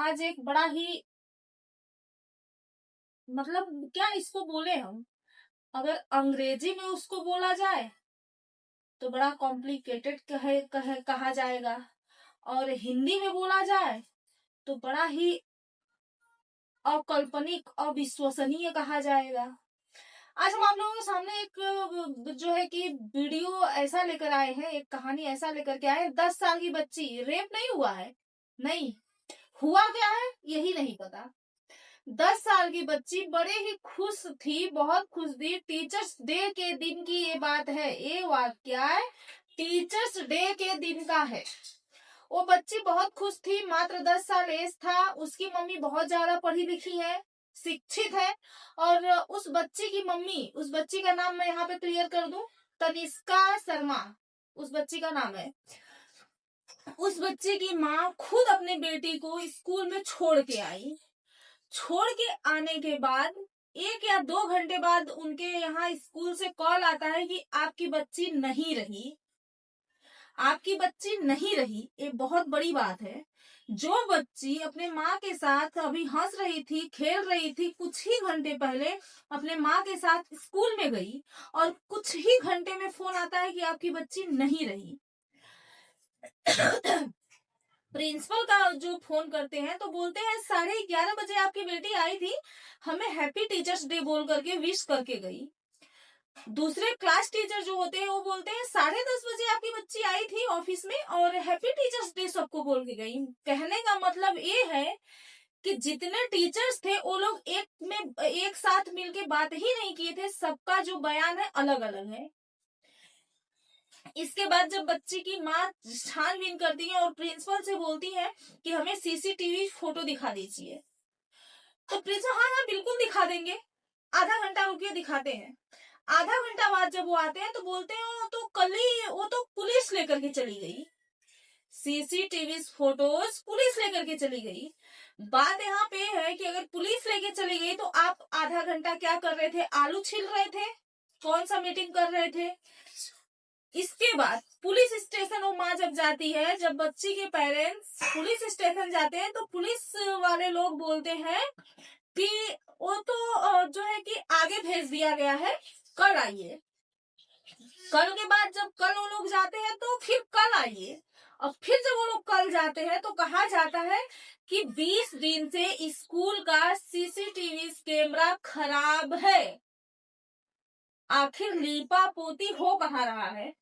आज एक बड़ा ही मतलब क्या इसको बोले हम, अगर अंग्रेजी में उसको बोला जाए तो बड़ा कॉम्प्लिकेटेड कहा जाएगा, और हिंदी में बोला जाए तो बड़ा ही अकाल्पनिक अविश्वसनीय कहा जाएगा। आज हम आप लोगों के सामने एक जो है कि वीडियो ऐसा लेकर आए हैं, एक कहानी ऐसा लेकर के आए हैं। 10 साल की बच्ची, रेप नहीं हुआ है, नहीं हुआ क्या है यही नहीं पता। 10 साल की बच्ची बड़े ही खुश थी, बहुत खुश थी। टीचर्स डे के दिन की ये बात है, ये वाकया है टीचर्स डे के दिन का है। वो बच्ची बहुत खुश थी, मात्र 10 साल एज था। उसकी मम्मी बहुत ज्यादा पढ़ी लिखी है, शिक्षित है, और उस बच्ची की मम्मी, उस बच्ची का नाम मैं यहाँ पे क्लियर कर दूं, तनिष्का शर्मा उस बच्ची का नाम है। उस बच्चे की माँ खुद अपने बेटी को स्कूल में छोड़ के आई। छोड़ के आने के बाद 1 या 2 घंटे बाद उनके यहाँ स्कूल से कॉल आता है कि आपकी बच्ची नहीं रही, आपकी बच्ची नहीं रही। ये बहुत बड़ी बात है। जो बच्ची अपने माँ के साथ अभी हंस रही थी, खेल रही थी, कुछ ही घंटे पहले अपने माँ के साथ स्कूल में गई, और कुछ ही घंटे में फोन आता है कि आपकी बच्ची नहीं रही। प्रिंसिपल का जो फोन करते हैं तो बोलते हैं 11:30 बजे आपकी बेटी आई थी, हमें हैप्पी टीचर्स डे बोल करके विश करके गई। दूसरे क्लास टीचर जो होते हैं वो बोलते हैं 10:30 बजे आपकी बच्ची आई थी ऑफिस में और हैप्पी टीचर्स डे सबको बोल के गई। कहने का मतलब ये है कि जितने टीचर्स थे वो लोग एक साथ मिलके बात ही नहीं किए थे, सबका जो बयान है अलग अलग है। इसके बाद जब बच्ची की माँ छानबीन करती है और प्रिंसिपल से बोलती है कि हमें सीसीटीवी फोटो दिखा दीजिए, तो प्रिंसिपल हाँ हाँ बिल्कुल दिखा देंगे, आधा घंटा रुकिए दिखाते हैं। आधा घंटा बाद जब वो आते हैं तो बोलते हैं वो तो पुलिस लेकर के चली गई, सीसीटीवी फोटोज पुलिस लेकर के चली गई। बात यहाँ पे है कि अगर पुलिस लेके चली गई तो आप आधा घंटा क्या कर रहे थे? आलू छील रहे थे? कौन सा मीटिंग कर रहे थे? इसके बाद पुलिस स्टेशन वो माँ जब जाती है, जब बच्ची के पेरेंट्स पुलिस स्टेशन जाते हैं तो पुलिस वाले लोग बोलते हैं कि वो तो जो है कि आगे भेज दिया गया है, कल आइए। कल के बाद जब कल वो लोग जाते हैं तो फिर कल आइए, और फिर जब वो लोग कल जाते हैं तो कहा जाता है कि 20 दिन से स्कूल का सीसीटीवी कैमरा खराब है। आखिर लीपा पोती हो कहाँ रहा है?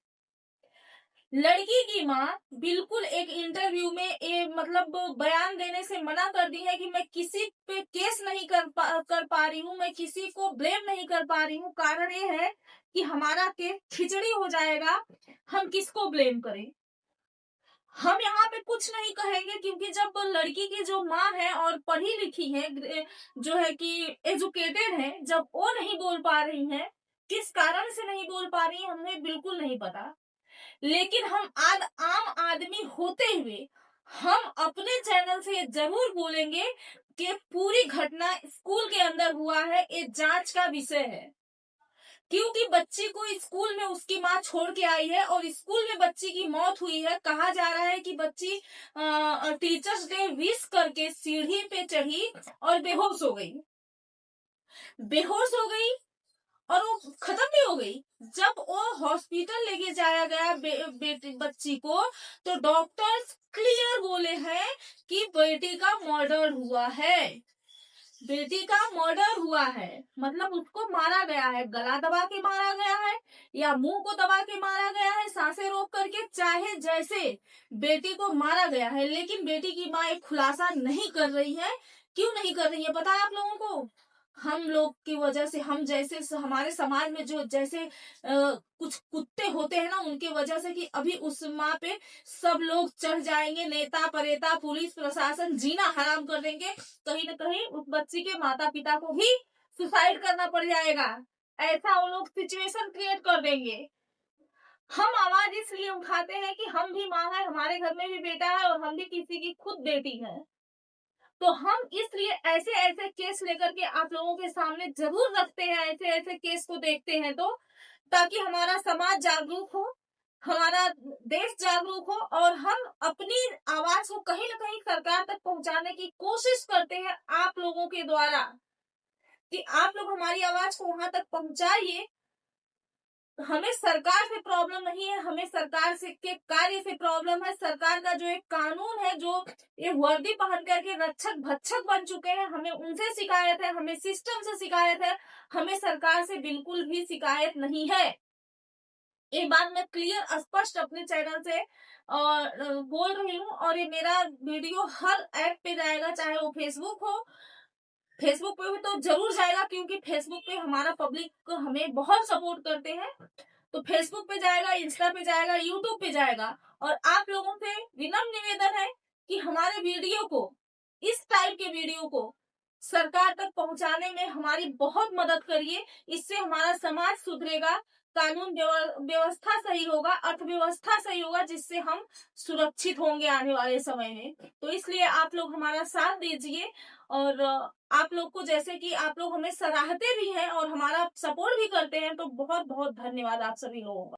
लड़की की माँ बिल्कुल एक इंटरव्यू में मतलब बयान देने से मना कर दी है कि मैं किसी पे केस नहीं कर पा रही हूँ, मैं किसी को ब्लेम नहीं कर पा रही हूँ। कारण ये है कि हमारा केस खिचड़ी हो जाएगा, हम किसको ब्लेम करें। हम यहाँ पे कुछ नहीं कहेंगे क्योंकि जब लड़की की जो माँ है और पढ़ी लिखी है, जो है कि एजुकेटेड है, जब वो नहीं बोल पा रही है, किस कारण से नहीं बोल पा रही है हमें बिल्कुल नहीं पता। लेकिन हम आम आदमी होते हुए हम अपने चैनल से जरूर बोलेंगे कि पूरी घटना स्कूल के अंदर हुआ है, ये जांच का विषय है। क्योंकि बच्ची को स्कूल में उसकी माँ छोड़ के आई है और स्कूल में बच्ची की मौत हुई है। कहा जा रहा है कि बच्ची टीचर्स डे विश करके सीढ़ी पे चढ़ी और बेहोश हो गई, और वो खत्म भी हो गई। जब वो हॉस्पिटल लेके जाया गया बेटी बच्ची को, तो डॉक्टर्स क्लियर बोले हैं कि बेटी का मर्डर हुआ है, बेटी का मर्डर हुआ है। मतलब उसको मारा गया है, गला दबा के मारा गया है या मुंह को दबा के मारा गया है, सांसें रोक करके, चाहे जैसे बेटी को मारा गया है। लेकिन बेटी की माँ एक खुलासा नहीं कर रही है। क्यों नहीं कर रही है पता है आप लोगों को? हम लोग की वजह से, हम जैसे हमारे समाज में जो जैसे कुछ कुत्ते होते हैं ना, उनके वजह से कि अभी उस माँ पे सब लोग चढ़ जाएंगे, नेता परेता पुलिस प्रशासन जीना हराम कर देंगे। कहीं न कहीं उस बच्ची के माता पिता को ही सुसाइड करना पड़ जाएगा, ऐसा वो लोग सिचुएशन क्रिएट कर देंगे। हम आवाज इसलिए उठाते हैं कि हम भी माँ है, हमारे घर में भी बेटा है और हम भी किसी की खुद बेटी है। तो हम इसलिए ऐसे ऐसे केस लेकर के आप लोगों के सामने जरूर रखते हैं, ऐसे ऐसे केस को देखते हैं तो, ताकि हमारा समाज जागरूक हो, हमारा देश जागरूक हो और हम अपनी आवाज को कहीं ना कहीं सरकार तक पहुंचाने की कोशिश करते हैं आप लोगों के द्वारा, कि आप लोग हमारी आवाज को वहां तक पहुंचाइए। हमें सरकार से प्रॉब्लम नहीं है, हमें सरकार से के कार्य से प्रॉब्लम है। सरकार का जो एक कानून है, जो ये वर्दी पहन करके रक्षक भक्षक बन चुके हैं, हमें उनसे शिकायत है, हमें सिस्टम से शिकायत है, हमें सरकार से बिल्कुल भी शिकायत नहीं है। ये बात मैं क्लियर स्पष्ट अपने चैनल से बोल रही हूँ। और ये मेरा वीडियो हर ऐप पे जाएगा, चाहे वो फेसबुक हो, फेसबुक पे भी तो जरूर जाएगा, क्योंकि फेसबुक पे हमारा पब्लिक हमें बहुत सपोर्ट करते हैं। तो फेसबुक पे जाएगा, इंस्टा पे जाएगा, यूट्यूब पे जाएगा। और आप लोगों से विनम्र निवेदन है कि हमारे वीडियो को, इस टाइप के वीडियो को सरकार तक पहुंचाने में हमारी बहुत मदद करिए। इससे हमारा समाज सुधरेगा, कानून व्यवस्था सही होगा, अर्थव्यवस्था सही होगा, जिससे हम सुरक्षित होंगे आने वाले समय में। तो इसलिए आप लोग हमारा साथ दीजिए। और आप लोग को, जैसे कि आप लोग हमें सराहते भी हैं और हमारा सपोर्ट भी करते हैं, तो बहुत बहुत धन्यवाद आप सभी लोगों का।